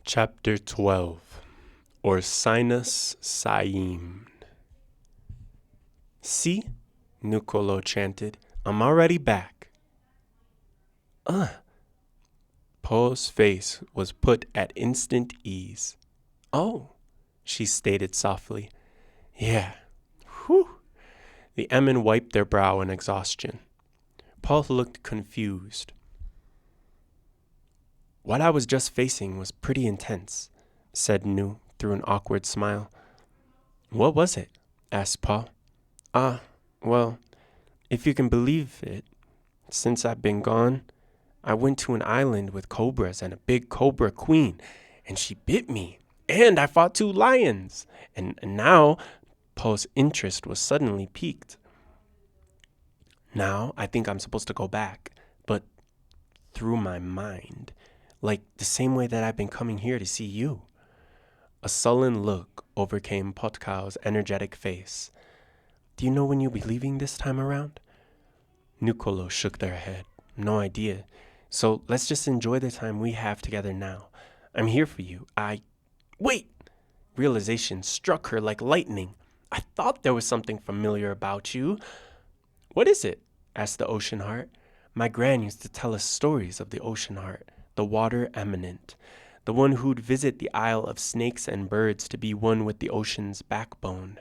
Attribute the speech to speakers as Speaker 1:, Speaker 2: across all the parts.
Speaker 1: Chapter 12, or Sinus Saim. See, Nucolo chanted, I'm already back. Poe's face was put at instant ease. Oh, she stated softly. Yeah, whew. The Emin wiped their brow in exhaustion. Paul looked confused. What I was just facing was pretty intense, said Nu through an awkward smile. What was it? Asked Paul. Well, if you can believe it, since I've been gone, I went to an island with cobras and a big cobra queen, and she bit me, and I fought 2 lions, and now Paul's interest was suddenly piqued. Now I think I'm supposed to go back, but through my mind, like the same way that I've been coming here to see you. A sullen look overcame Potkao's energetic face. Do you know when you'll be leaving this time around? Nucolo shook their head. No idea. So let's just enjoy the time we have together now. I'm here for you. Wait! Realization struck her like lightning. I thought there was something familiar about you. What is it? Asked the OceanHeart. My gran used to tell us stories of the OceanHeart, the water eminent, the one who'd visit the Isle of Snakes and Birds to be one with the ocean's backbone.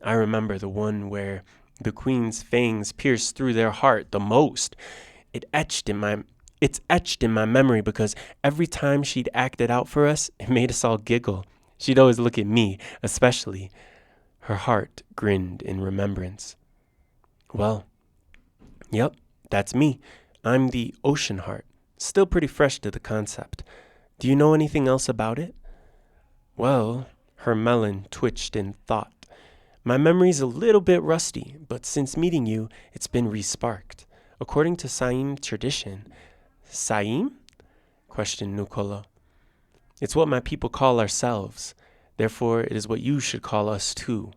Speaker 1: I remember the one where the queen's fangs pierced through their heart the most. It's etched in my memory because every time she'd act it out for us, it made us all giggle. She'd always look at me, especially. Her heart grinned in remembrance. Well, yep, that's me. I'm the OceanHeart. Still pretty fresh to the concept. Do you know anything else about it? Well, her melon twitched in thought. My memory's a little bit rusty, but since meeting you, it's been re-sparked. According to Saim tradition. Saim? Questioned Nucolo. It's what my people call ourselves. Therefore, it is what you should call us too.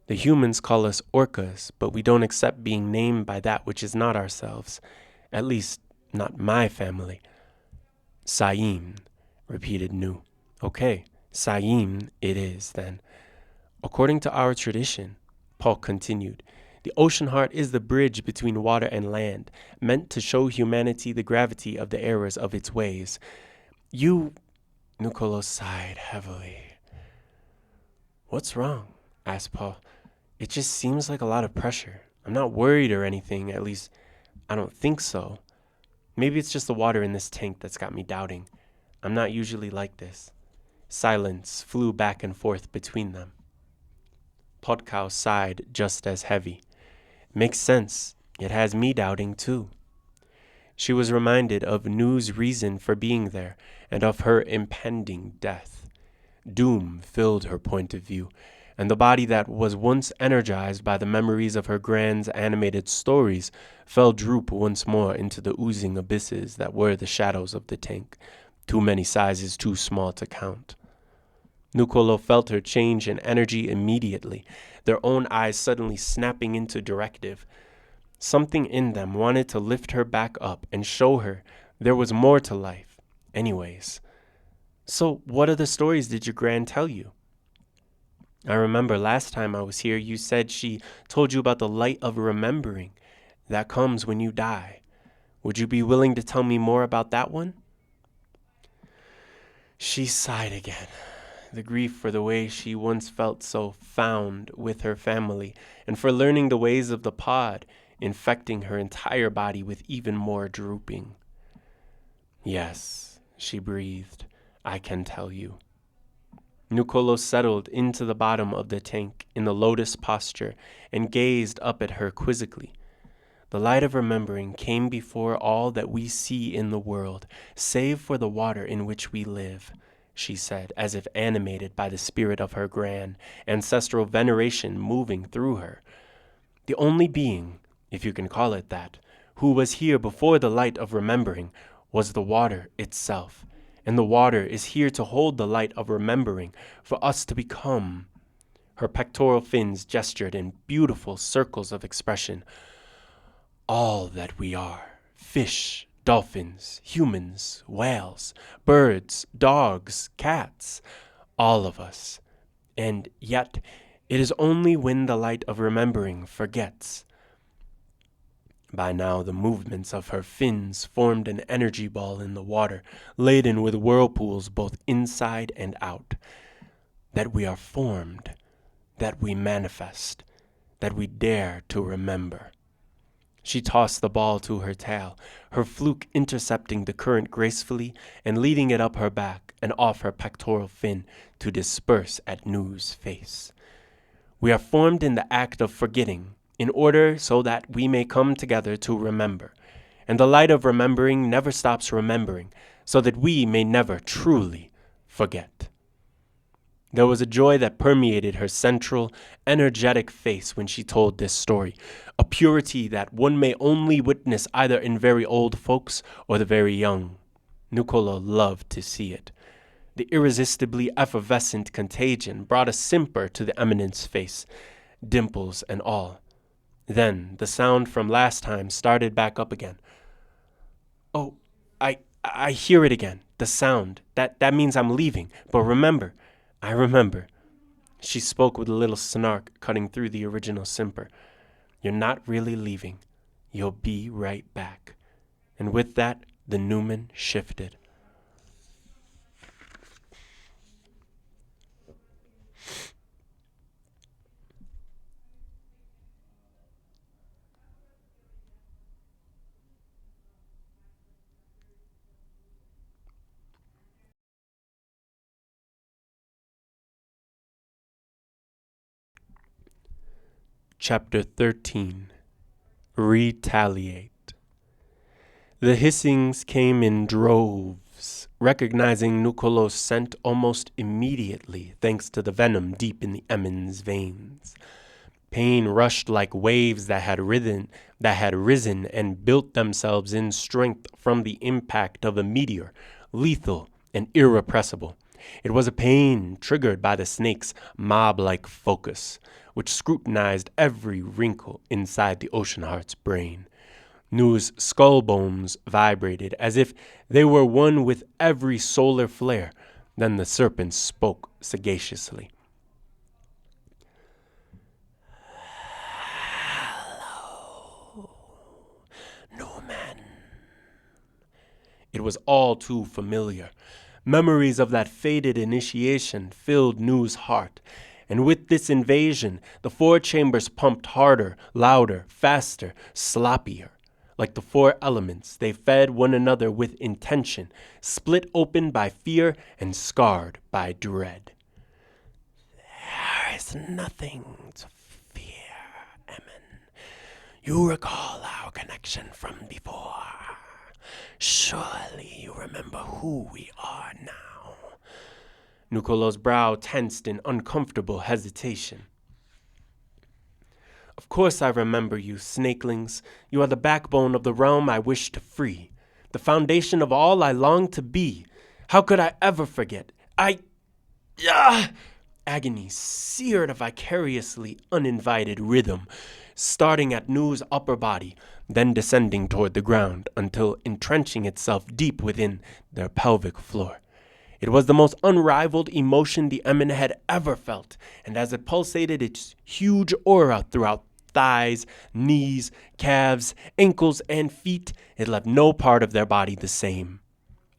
Speaker 1: The humans call us orcas, but we don't accept being named by that which is not ourselves. At least, not my family. Saim, repeated Nu. Okay, Saim it is, then. According to our tradition, Paul continued, the OceanHeart is the bridge between water and land, meant to show humanity the gravity of the errors of its ways. Nucolo sighed heavily. What's wrong? Asked Paul. It just seems like a lot of pressure. I'm not worried or anything, at least I don't think so. Maybe it's just the water in this tank that's got me doubting. I'm not usually like this. Silence flew back and forth between them. Potkau sighed just as heavy. Makes sense. It has me doubting too. She was reminded of Nu's reason for being there and of her impending death. Doom filled her point of view, and the body that was once energized by the memories of her grand's animated stories fell droop once more into the oozing abysses that were the shadows of the tank, too many sizes too small to count. Nucolo felt her change in energy immediately, their own eyes suddenly snapping into directive. Something in them wanted to lift her back up and show her there was more to life. Anyways. So what other stories did your gran tell you? I remember last time I was here you said she told you about the light of remembering that comes when you die. Would you be willing to tell me more about that one? She sighed again. The grief for the way she once felt so found with her family, and for learning the ways of the pod, infecting her entire body with even more drooping. Yes, she breathed, I can tell you. Nucolo settled into the bottom of the tank in the lotus posture and gazed up at her quizzically. The light of remembering came before all that we see in the world, save for the water in which we live, she said, as if animated by the spirit of her gran, ancestral veneration moving through her. The only being, if you can call it that, who was here before the light of remembering was the water itself, and the water is here to hold the light of remembering for us to become. Her pectoral fins gestured in beautiful circles of expression. All that we are, fish, Dolphins, humans, whales, birds, dogs, cats, all of us. And yet, it is only when the light of remembering forgets. By now, the movements of her fins formed an energy ball in the water, laden with whirlpools both inside and out. That we are formed, that we manifest, that we dare to remember. She tossed the ball to her tail, her fluke intercepting the current gracefully and leading it up her back and off her pectoral fin to disperse at Nu's face. We are formed in the act of forgetting, in order so that we may come together to remember. And the light of remembering never stops remembering, so that we may never truly forget. There was a joy that permeated her central, energetic face when she told this story, a purity that one may only witness either in very old folks or the very young. Nicolo loved to see it. The irresistibly effervescent contagion brought a simper to the eminence's face, dimples and all. Then the sound from last time started back up again. Oh, I hear it again, the sound. That means I'm leaving. But remember, I remember. She spoke with a little snark cutting through the original simper. You're not really leaving. You'll be right back. And with that, the Newman shifted. Chapter 13. Retaliate. The hissings came in droves, recognizing Nicolo's scent almost immediately thanks to the venom deep in the Emin's veins. Pain rushed like waves that had risen and built themselves in strength from the impact of a meteor, lethal and irrepressible. It was a pain triggered by the snake's mob-like focus, which scrutinized every wrinkle inside the OceanHeart's brain. Nu's skull bones vibrated as if they were one with every solar flare. Then the serpent spoke sagaciously. Hello, Newman. It was all too familiar. Memories of that faded initiation filled Nu's heart, and with this invasion, the four chambers pumped harder, louder, faster, sloppier. Like the four elements, they fed one another with intention, split open by fear and scarred by dread. There is nothing to fear, Emin. You recall our connection from before. Surely you remember who we are now. Nicolo's brow tensed in uncomfortable hesitation. Of course I remember you, snakelings. You are the backbone of the realm I wish to free, the foundation of all I long to be. How could I ever forget? Agony seared a vicariously uninvited rhythm, starting at Nu's upper body, then descending toward the ground until entrenching itself deep within their pelvic floor. It was the most unrivaled emotion the Emin had ever felt, and as it pulsated its huge aura throughout thighs, knees, calves, ankles, and feet, it left no part of their body the same.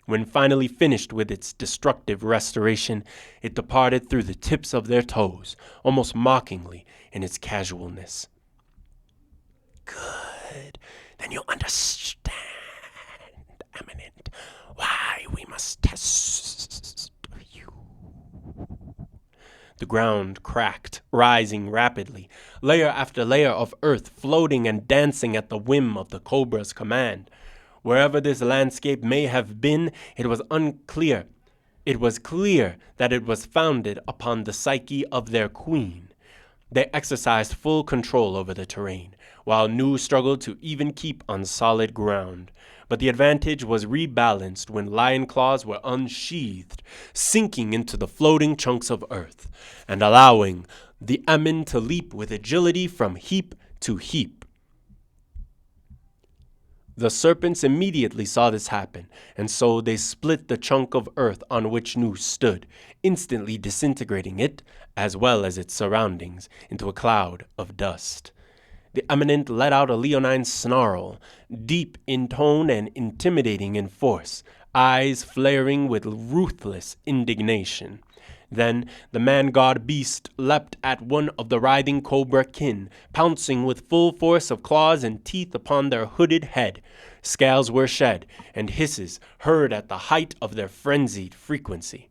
Speaker 1: When finally finished with its destructive restoration, it departed through the tips of their toes, almost mockingly in its casualness. Good. Then you'll understand, Eminent, why we must test you. The ground cracked, rising rapidly, layer after layer of earth floating and dancing at the whim of the cobra's command. Wherever this landscape may have been, it was unclear. It was clear that it was founded upon the psyche of their queen. They exercised full control over the terrain, while Nu struggled to even keep on solid ground. But the advantage was rebalanced when lion claws were unsheathed, sinking into the floating chunks of earth, and allowing the Emin to leap with agility from heap to heap. The serpents immediately saw this happen, and so they split the chunk of earth on which Nu stood, instantly disintegrating it, as well as its surroundings, into a cloud of dust. The Eminent let out a leonine snarl, deep in tone and intimidating in force, eyes flaring with ruthless indignation. Then the man-god beast leapt at one of the writhing cobra kin, pouncing with full force of claws and teeth upon their hooded head. Scales were shed, and hisses heard at the height of their frenzied frequency.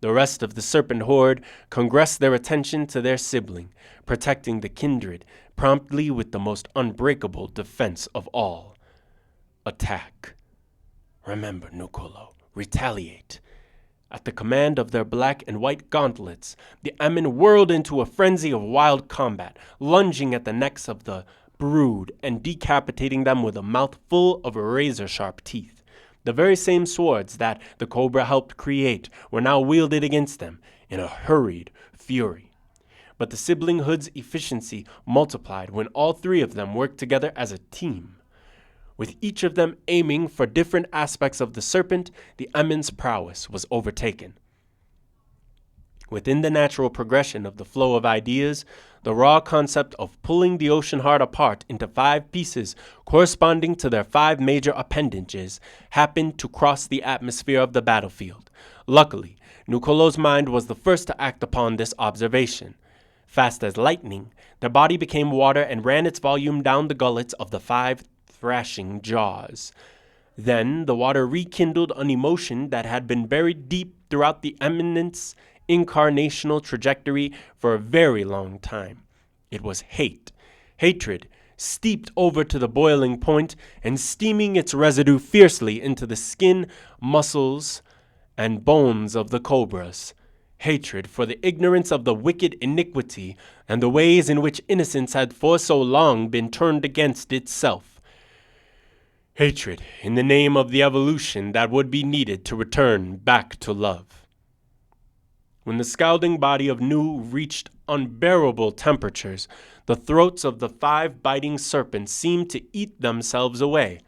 Speaker 1: The rest of the serpent horde congressed their attention to their sibling, protecting the kindred promptly with the most unbreakable defense of all: attack. Remember, Nucolo, retaliate. At the command of their black and white gauntlets, the Amen whirled into a frenzy of wild combat, lunging at the necks of the brood and decapitating them with a mouth full of razor-sharp teeth. The very same swords that the cobra helped create were now wielded against them in a hurried fury. But the siblinghood's efficiency multiplied when all three of them worked together as a team. With each of them aiming for different aspects of the serpent, the Amen's prowess was overtaken. Within the natural progression of the flow of ideas, the raw concept of pulling the OceanHeart apart into 5 pieces corresponding to their 5 major appendages happened to cross the atmosphere of the battlefield. Luckily, Nucolo's mind was the first to act upon this observation. Fast as lightning, their body became water and ran its volume down the gullets of the 5 thrashing jaws. Then the water rekindled an emotion that had been buried deep throughout the Eminent's incarnational trajectory for a very long time. It was hate. Hatred, steeped over to the boiling point and steaming its residue fiercely into the skin, muscles, and bones of the cobras. Hatred for the ignorance of the wicked iniquity and the ways in which innocence had for so long been turned against itself. Hatred in the name of the evolution that would be needed to return back to love. When the scalding body of Nu reached unbearable temperatures, the throats of the 5 biting serpents seemed to eat themselves away,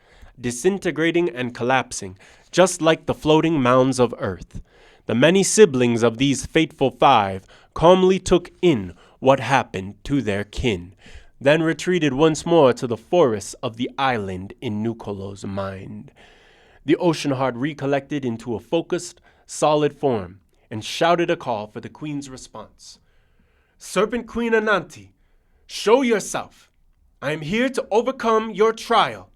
Speaker 1: disintegrating and collapsing, just like the floating mounds of earth. The many siblings of these fateful 5 calmly took in what happened to their kin, then retreated once more to the forests of the island in Nucolo's mind. The OceanHeart recollected into a focused, solid form, and shouted a call for the queen's response. "Serpent Queen Ananti, show yourself. I am here to overcome your trial."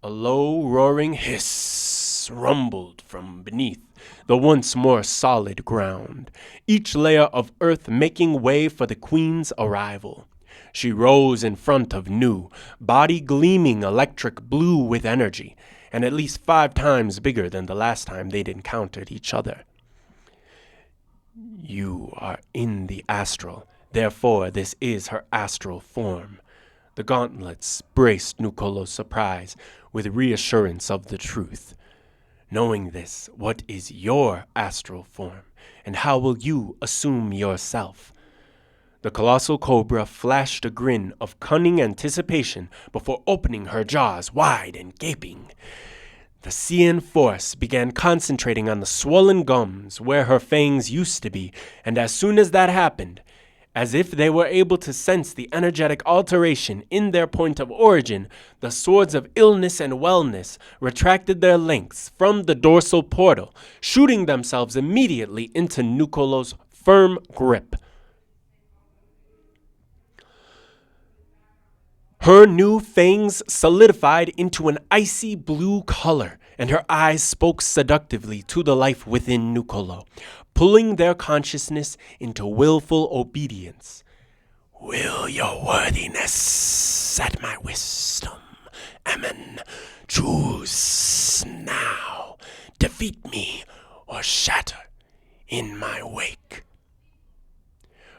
Speaker 1: A low, roaring hiss rumbled from beneath the once more solid ground, each layer of earth making way for the queen's arrival. She rose in front of Nu, body gleaming electric blue with energy, and at least 5 times bigger than the last time they'd encountered each other. "You are in the astral, therefore this is her astral form." The gauntlets braced Nucolo's surprise with reassurance of the truth. "Knowing this, what is your astral form, and how will you assume yourself?" The colossal cobra flashed a grin of cunning anticipation before opening her jaws wide and gaping. The Cian force began concentrating on the swollen gums where her fangs used to be, and as soon as that happened, as if they were able to sense the energetic alteration in their point of origin, the swords of illness and wellness retracted their lengths from the dorsal portal, shooting themselves immediately into Nucolo's firm grip. Her new fangs solidified into an icy blue color, and her eyes spoke seductively to the life within Nucolo, pulling their consciousness into willful obedience. "Will your worthiness at my wisdom, Amen, choose now, defeat me or shatter in my wake."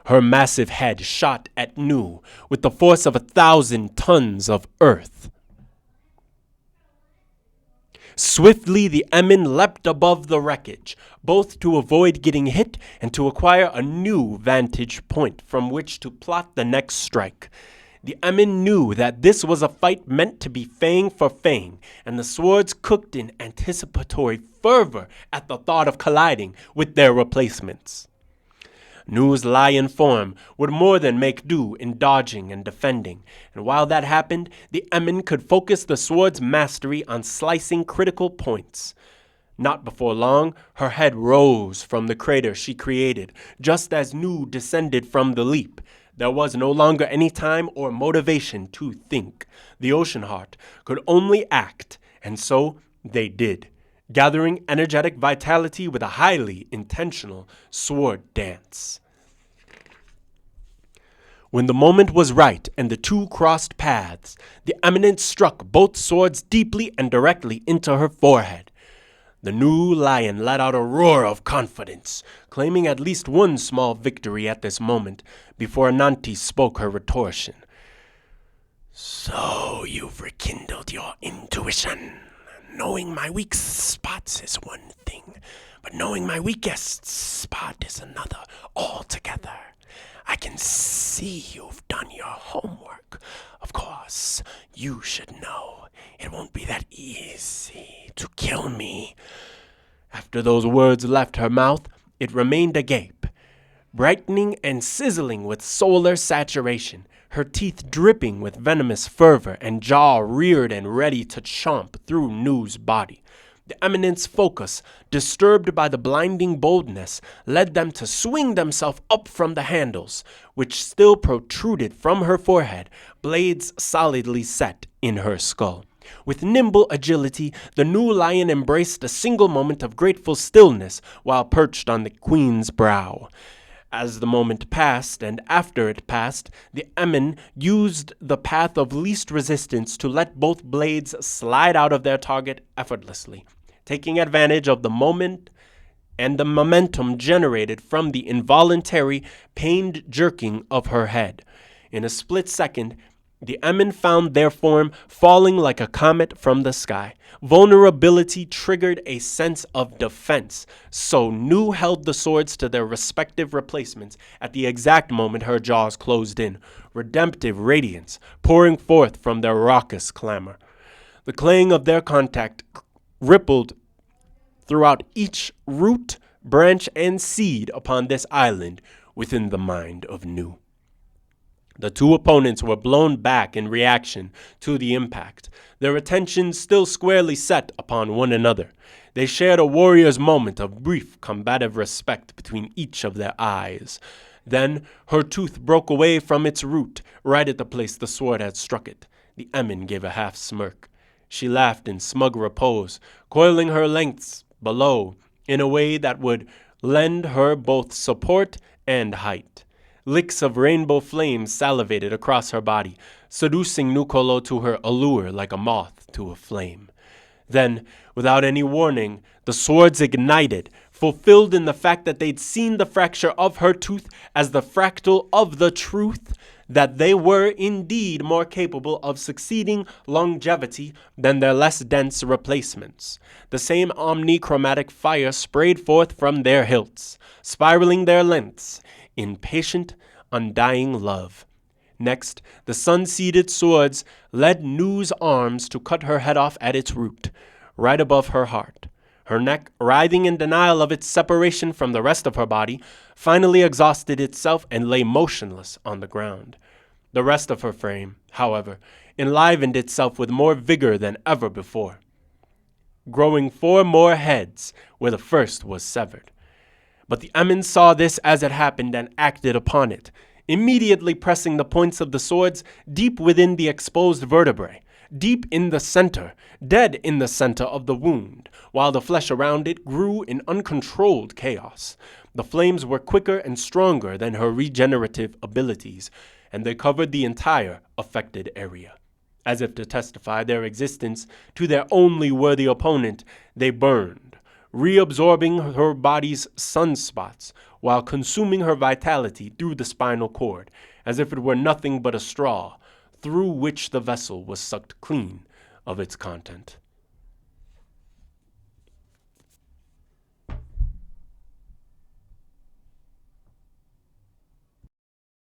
Speaker 1: Her massive head shot at Nu with the force of 1,000 tons of earth. Swiftly the Emin leapt above the wreckage, both to avoid getting hit and to acquire a new vantage point from which to plot the next strike. The Emin knew that this was a fight meant to be fang for fang, and the swords cooked in anticipatory fervor at the thought of colliding with their replacements. Nu's lion form would more than make do in dodging and defending, and while that happened, the Emin could focus the sword's mastery on slicing critical points. Not before long, her head rose from the crater she created, just as Nu descended from the leap. There was no longer any time or motivation to think. The OceanHeart could only act, and so they did, gathering energetic vitality with a highly intentional sword dance. When the moment was right and the two crossed paths, the Eminence struck both swords deeply and directly into her forehead. The new lion let out a roar of confidence, claiming at least one small victory at this moment, before Ananti spoke her retortion. "So you've rekindled your intuition. Knowing my weak spots is one thing, but knowing my weakest spot is another altogether. I can see you've done your homework. Of course, you should know it won't be that easy to kill me." After those words left her mouth, it remained agape, brightening and sizzling with solar saturation, her teeth dripping with venomous fervor and jaw reared and ready to chomp through Nu's body. The Eminence's focus, disturbed by the blinding boldness, led them to swing themselves up from the handles, which still protruded from her forehead, blades solidly set in her skull. With nimble agility, the new lion embraced a single moment of grateful stillness while perched on the queen's brow. As the moment passed, and after it passed, the Emin used the path of least resistance to let both blades slide out of their target effortlessly, taking advantage of the moment and the momentum generated from the involuntary, pained jerking of her head. In a split second, the Emin found their form falling like a comet from the sky. Vulnerability triggered a sense of defense, so Nu held the swords to their respective replacements at the exact moment her jaws closed in, redemptive radiance pouring forth from their raucous clamor. The clang of their contact rippled throughout each root, branch, and seed upon this island within the mind of Nu. The two opponents were blown back in reaction to the impact, their attention still squarely set upon one another. They shared a warrior's moment of brief combative respect between each of their eyes. Then her tooth broke away from its root, right at the place the sword had struck it. The Emin gave a half smirk. She laughed in smug repose, coiling her lengths below in a way that would lend her both support and height. Licks of rainbow flames salivated across her body, seducing Nucolo to her allure like a moth to a flame. Then, without any warning, the swords ignited, fulfilled in the fact that they'd seen the fracture of her tooth as the fractal of the truth, that they were indeed more capable of succeeding longevity than their less dense replacements. The same omnichromatic fire sprayed forth from their hilts, spiraling their lengths, in patient, undying love. Next, the sun-seeded swords led Nu's arms to cut her head off at its root, right above her heart. Her neck, writhing in denial of its separation from the rest of her body, finally exhausted itself and lay motionless on the ground. The rest of her frame, however, enlivened itself with more vigor than ever before, growing 4 more heads where the first was severed. But the Emin saw this as it happened and acted upon it, immediately pressing the points of the swords deep within the exposed vertebrae, deep in the center, dead in the center of the wound, while the flesh around it grew in uncontrolled chaos. The flames were quicker and stronger than her regenerative abilities, and they covered the entire affected area. As if to testify their existence to their only worthy opponent, they burned, reabsorbing her body's sunspots while consuming her vitality through the spinal cord, as if it were nothing but a straw through which the vessel was sucked clean of its content.